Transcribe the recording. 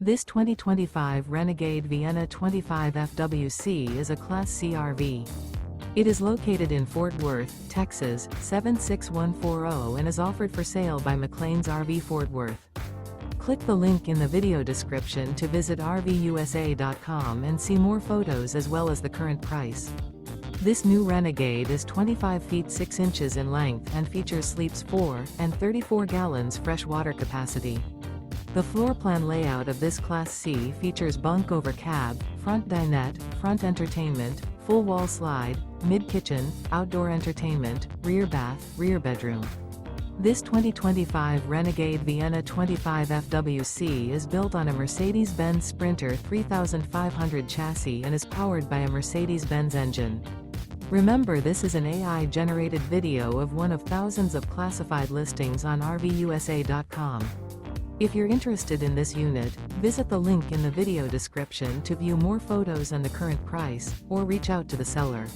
This 2025 Renegade Vienna 25FWC is a Class C RV. It is located in Fort Worth, Texas, 76140 and is offered for sale by McClain's RV Fort Worth. Click the link in the video description to visit RVUSA.com and see more photos as well as the current price. This new Renegade is 25 feet 6 inches in length and features sleeps 4 and 34 gallons fresh water capacity. The floor plan layout of this Class C features bunk over cab, front dinette, front entertainment, full wall slide, mid-kitchen, outdoor entertainment, rear bath, rear bedroom. This 2025 Renegade Vienna 25FWC is built on a Mercedes Benz Sprinter 3500 chassis and is powered by a Mercedes Benz engine. Remember, this is an AI-generated video of one of thousands of classified listings on RVUSA.com. If you're interested in this unit, visit the link in the video description to view more photos and the current price, or reach out to the seller.